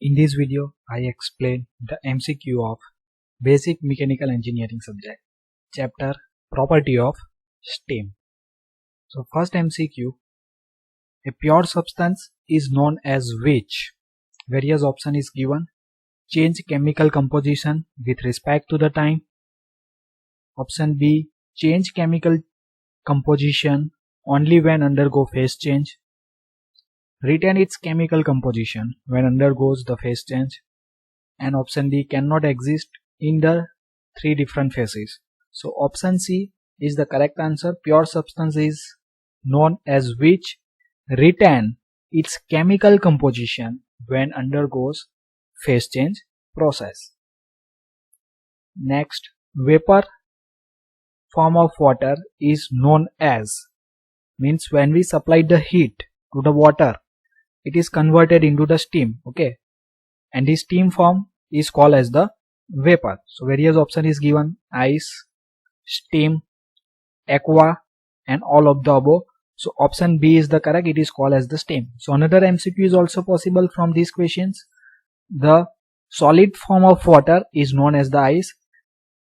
In this video, I explain the MCQ of Basic Mechanical Engineering subject, chapter Property of Steam. So first MCQ, a pure substance is known as which? Various option is given. Change chemical composition with respect to the time. Option B, change chemical composition only when undergo phase change. Retain its chemical composition when undergoes the phase change. And option D, cannot exist in the three different phases. So option C is the correct answer. Pure substance is known as which retain its chemical composition when undergoes phase change process. Next, vapor form of water is known as, means when we supply the heat to the water, it is converted into the steam, okay, and the steam form is called as the vapor. So various option is given: ice, steam, aqua, and all of the above. So option B is the correct, it is called as the steam. So another MCQ is also possible from these questions. The solid form of water is known as the ice.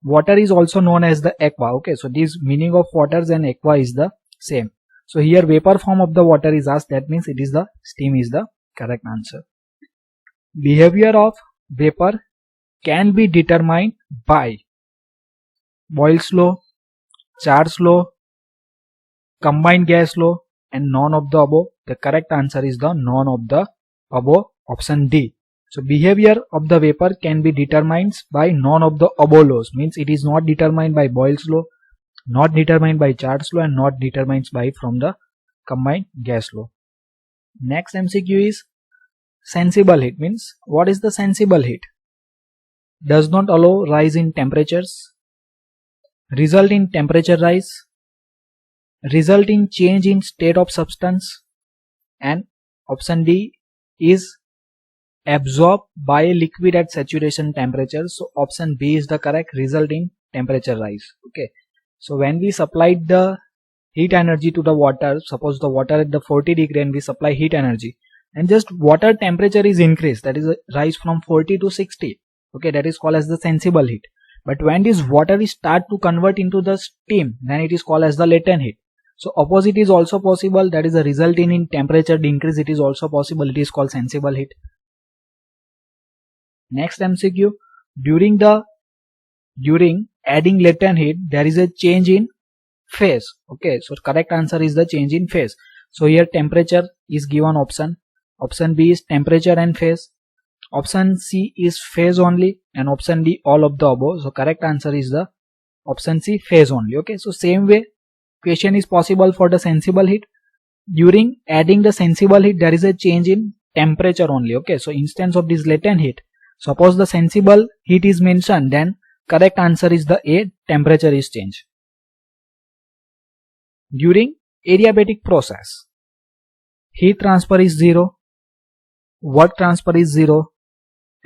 Water is also known as the aqua, okay, so this meaning of waters and aqua is the same. So here vapor form of the water is asked, that means it is the steam is the correct answer. Behavior of vapor can be determined by Boyle's law, Charles law, combined gas law, and none of the above. The correct answer is the none of the above, option D. So behavior of the vapor can be determined by none of the above laws, means it is not determined by Boyle's law, not determined by Charles law, and not determined by from the combined gas law. Next MCQ is sensible heat, means what is the sensible heat? Does not allow rise in temperatures, result in temperature rise, result in change in state of substance, and option D is absorbed by a liquid at saturation temperature. So option B is the correct, result in temperature rise, okay. So when we supplied the heat energy to the water, suppose the water at the 40 degree and we supply heat energy, and just water temperature is increased, that is a rise from 40 to 60, okay, that is called as the sensible heat. But when this water is start to convert into the steam, then it is called as the latent heat. So opposite is also possible, that is a result in temperature increase, it is also possible, it is called sensible heat. Next MCQ, during adding latent heat there is a change in phase, okay, so correct answer is the change in phase. So here temperature is given option B is temperature and phase, option C is phase only, and option D all of the above. So correct answer is the option C, phase only, okay. So same way question is possible for the sensible heat. During adding the sensible heat there is a change in temperature only, okay. So instance of this latent heat, suppose the sensible heat is mentioned, then correct answer is the A, temperature is changed. During adiabatic process, heat transfer is 0, work transfer is 0,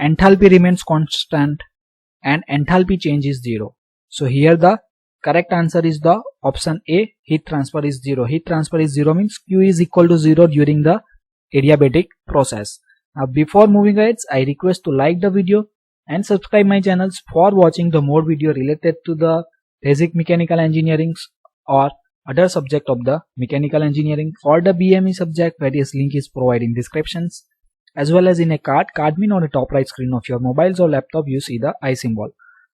enthalpy remains constant, and enthalpy change is 0. So here the correct answer is the option A, heat transfer is 0. Heat transfer is 0 means Q is equal to 0 during the adiabatic process. Now before moving ahead, I request to like the video and subscribe my channels for watching the more video related to the basic mechanical engineering or other subject of the mechanical engineering. For the BME subject, various link is provided in descriptions, as well as in a card mean on the top right screen of your mobiles or laptop you see the I symbol.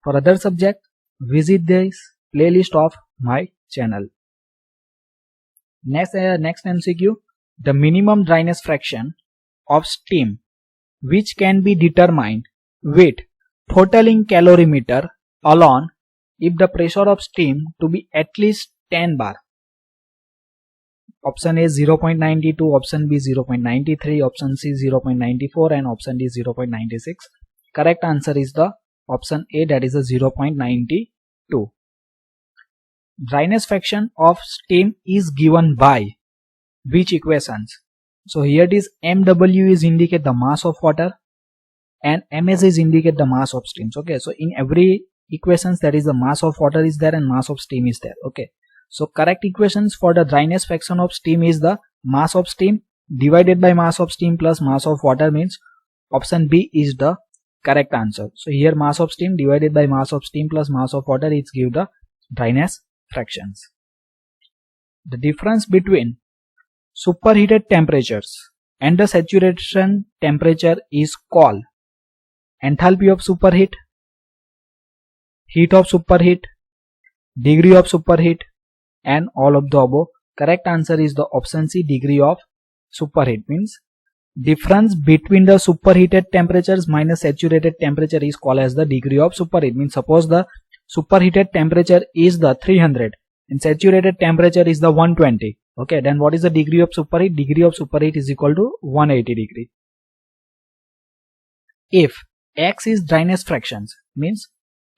For other subject, visit this playlist of my channel. Next MCQ, the minimum dryness fraction of steam which can be determined with throttling calorimeter alone if the pressure of steam to be at least 10 bar. Option A 0.92, option B 0.93, option C 0.94, and option D 0.96. Correct answer is the option A, that is a 0.92. Dryness fraction of steam is given by which equations? So here it is MW is indicate the mass of water and MS is indicate the mass of steam, okay. So in every equations there is the mass of water is there and mass of steam is there, okay. So correct equations for the dryness fraction of steam is the mass of steam divided by mass of steam plus mass of water, means option B is the correct answer. So here mass of steam divided by mass of steam plus mass of water is give the dryness fractions. The difference between superheated temperatures and the saturation temperature is called enthalpy of superheat, heat of superheat, degree of superheat, and all of the above. Correct answer is the option C, degree of superheat. Means difference between the superheated temperatures minus saturated temperature is called as the degree of superheat. Means suppose the superheated temperature is the 300 and saturated temperature is the 120. Okay, then what is the degree of superheat? Degree of superheat is equal to 180 degree. If X is dryness fractions, means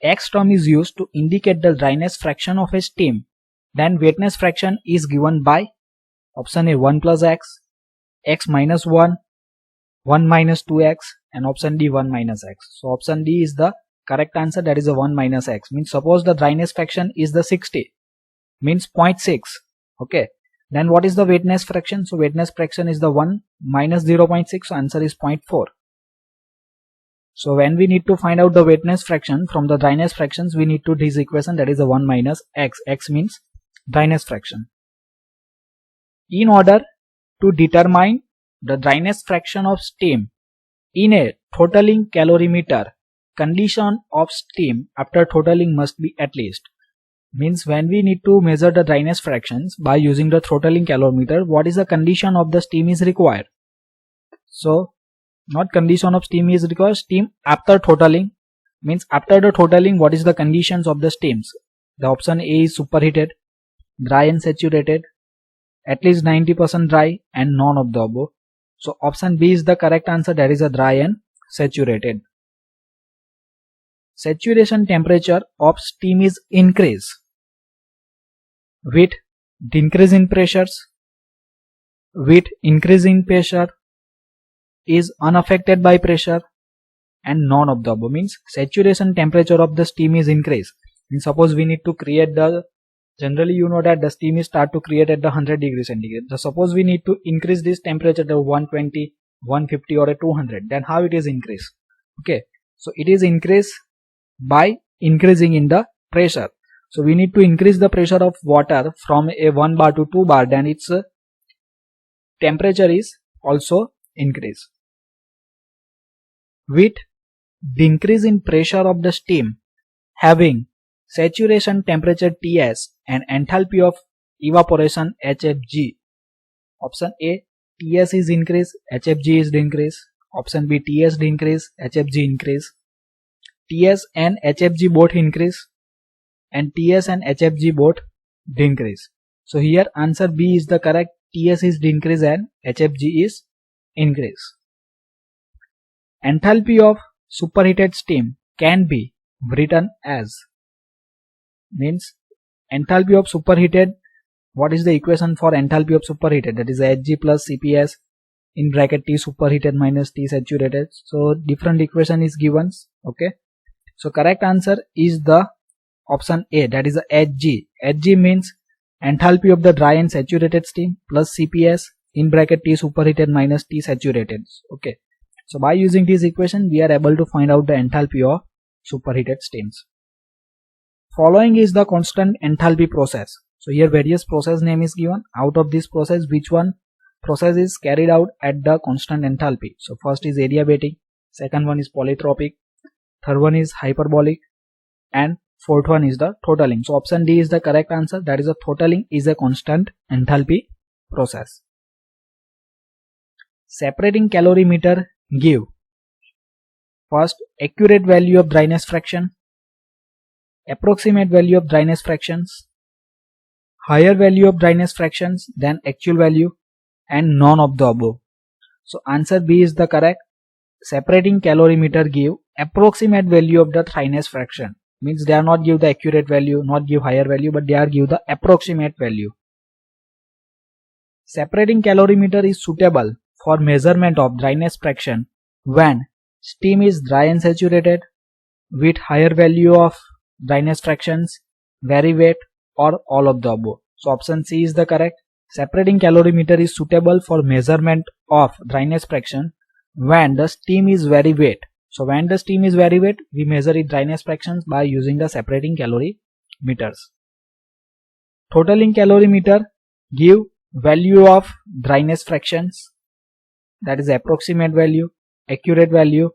X term is used to indicate the dryness fraction of a steam, then wetness fraction is given by option A 1 plus X, X minus 1, 1 minus 2X, and option D 1 minus X. So option D is the correct answer, that is a 1 minus X. Means suppose the dryness fraction is the 60, means 0.6. Okay, then what is the wetness fraction? So wetness fraction is the 1 minus 0.6, so answer is 0.4. So when we need to find out the wetness fraction from the dryness fractions, we need to this equation, that is a 1 minus X. X means dryness fraction. In order to determine the dryness fraction of steam in a throttling calorimeter, condition of steam after throttling must be at least. Means when we need to measure the dryness fractions by using the throttling calorimeter, what is the condition of the steam is required? So not condition of steam is required, steam after throttling. Means after the throttling, what is the conditions of the steams? The option A is superheated, dry and saturated, at least 90% dry, and none of the above. So option B is the correct answer, that is a dry and saturated. Saturation temperature of steam is increased with increase in pressures, with increase in pressure, is unaffected by pressure, and none of the above. Means saturation temperature of the steam is increased. Means suppose we need to create the, generally you know that the steam is start to create at the 100 degrees centigrade. So suppose we need to increase this temperature to 120, 150 or a 200, then how it is increased? Okay, so it is increased by increasing in the pressure. So we need to increase the pressure of water from a 1 bar to 2 bar, then its temperature is also increased. With the increase in pressure of the steam having saturation temperature Ts and enthalpy of evaporation HFG, option A Ts is increased, HFG is decreased. Option B Ts decrease, HFG increase. Ts and HFG both increase, and Ts and HFG both decrease. So here answer B is the correct, Ts is decrease and HFG is increase. Enthalpy of superheated steam can be written as, means enthalpy of superheated, what is the equation for enthalpy of superheated? That is Hg plus Cps in bracket T superheated minus T saturated. So different equation is given. Okay, so correct answer is the option A, that is Hg. Hg means enthalpy of the dry and saturated steam plus Cps in bracket T superheated minus T saturated. Okay, so by using this equation we are able to find out the enthalpy of superheated steams. Following is the constant enthalpy process. So here various process name is given. Out of this process, which one process is carried out at the constant enthalpy? So first is adiabatic, second one is polytropic, third one is hyperbolic, and fourth one is the throttling. So option D is the correct answer, that is a throttling is a constant enthalpy process. Separating calorimeter give first accurate value of dryness fraction, approximate value of dryness fractions, higher value of dryness fractions than actual value, and none of the above. So answer B is the correct. Separating calorimeter give approximate value of the dryness fraction, means they are not give the accurate value, not give higher value, but they are give the approximate value. Separating calorimeter is suitable for measurement of dryness fraction when steam is dry and saturated, with higher value of dryness fractions, very wet, or all of the above. So option C is the correct. Separating calorimeter is suitable for measurement of dryness fraction when the steam is very wet. So when the steam is very wet, we measure its dryness fractions by using the separating calorimeters. Totaling calorimeter give value of dryness fractions, that is approximate value, accurate value,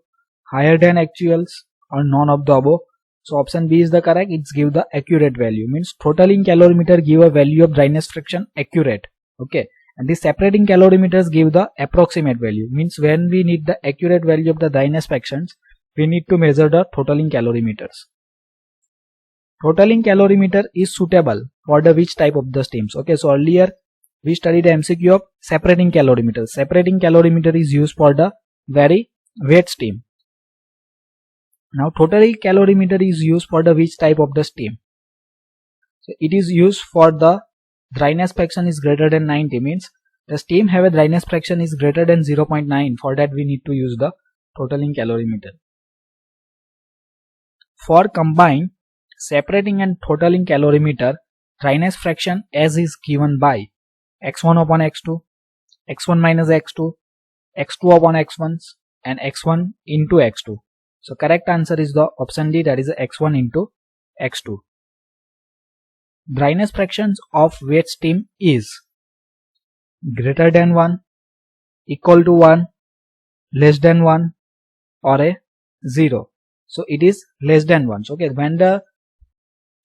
higher than actuals, or none of the above. So option B is the correct. It's give the accurate value, means totaling calorimeter give a value of dryness fraction accurate. Okay, and the separating calorimeters give the approximate value, means when we need the accurate value of the dryness fractions, we need to measure the totaling calorimeters. Totaling calorimeter is suitable for the which type of the steams? Okay, so earlier we studied the MCQ of separating calorimeter. Separating calorimeter is used for the very wet steam. Now totaling calorimeter is used for the which type of the steam? So it is used for the dryness fraction is greater than 90, means the steam have a dryness fraction is greater than 0.9. For that we need to use the totaling calorimeter. For combined separating and totaling calorimeter, dryness fraction as is given by x1 upon x2, x1 minus x2, x2 upon x1 and x1 into x2. So correct answer is the option D, that is x1 into x2. Dryness fractions of wet steam is greater than 1, equal to 1, less than 1 or a 0. So it is less than 1. So okay, when the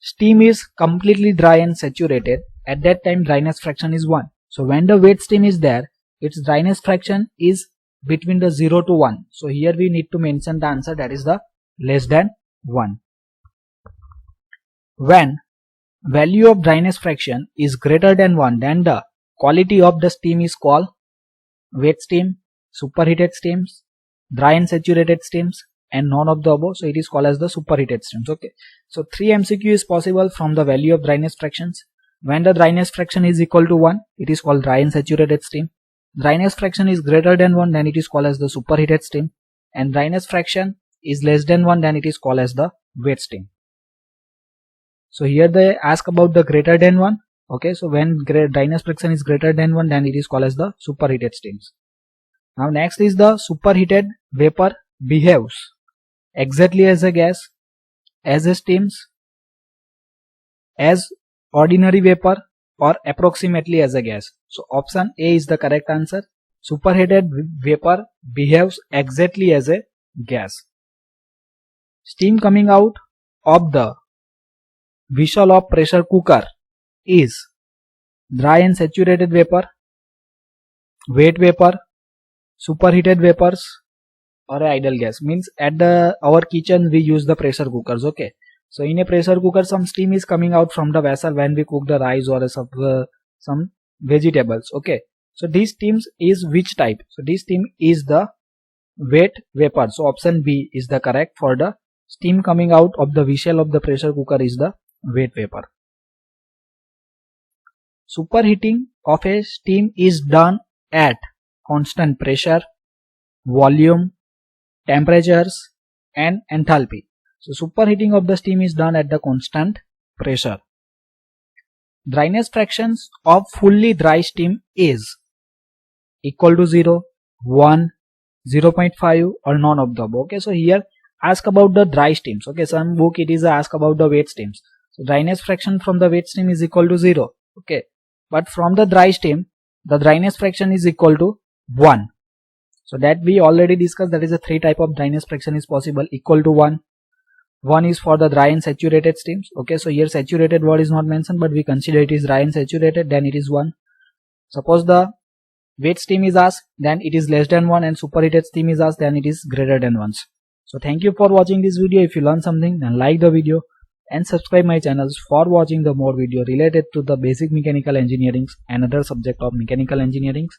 steam is completely dry and saturated, at that time dryness fraction is 1. So when the wet steam is there, its dryness fraction is between the 0 to 1. So here we need to mention the answer, that is the less than 1. When value of dryness fraction is greater than 1, then the quality of the steam is called wet steam, superheated steams, dry and saturated steams, and none of the above. So it is called as the superheated steams. Okay, so 3 MCQ is possible from the value of dryness fractions. When the dryness fraction is equal to 1, it is called dry and saturated steam. Dryness fraction is greater than 1, then it is called as the superheated steam, and dryness fraction is less than 1, then it is called as the wet steam. So here they ask about the greater than 1. Okay, so when dryness fraction is greater than 1, then it is called as the superheated steams. Now next is the superheated vapor behaves exactly as a gas, as a steams, as ordinary vapor, or approximately as a gas. So option A is the correct answer. Superheated vapor behaves exactly as a gas. Steam coming out of the vessel of pressure cooker is dry and saturated vapor, wet vapor, superheated vapors, or idle gas. Means at our kitchen we use the pressure cookers. Okay, so in a pressure cooker some steam is coming out from the vessel when we cook the rice or some vegetables. Okay, so these steams is which type? So this steam is the wet vapor. So option B is the correct. For the steam coming out of the vessel of the pressure cooker is the wet vapor. Superheating of a steam is done at constant pressure, volume, temperatures and enthalpy. So superheating of the steam is done at the constant pressure. Dryness fractions of fully dry steam is equal to 0, 1, 0.5 or none of the above. Okay, so here ask about the dry steams. Okay, some book it is ask about the wet steams. So dryness fraction from the wet steam is equal to 0. Okay, but from the dry steam the dryness fraction is equal to 1. So that we already discussed, that is a 3 type of dryness fraction is possible. Equal to 1. 1 is for the dry and saturated steams. Okay, so here saturated word is not mentioned, but we consider it is dry and saturated, then it is 1. Suppose the wet steam is asked, then it is less than 1, and superheated steam is asked, then it is greater than 1. So thank you for watching this video. If you learned something, then like the video and subscribe my channels for watching the more video related to the basic mechanical engineering and other subject of mechanical engineering.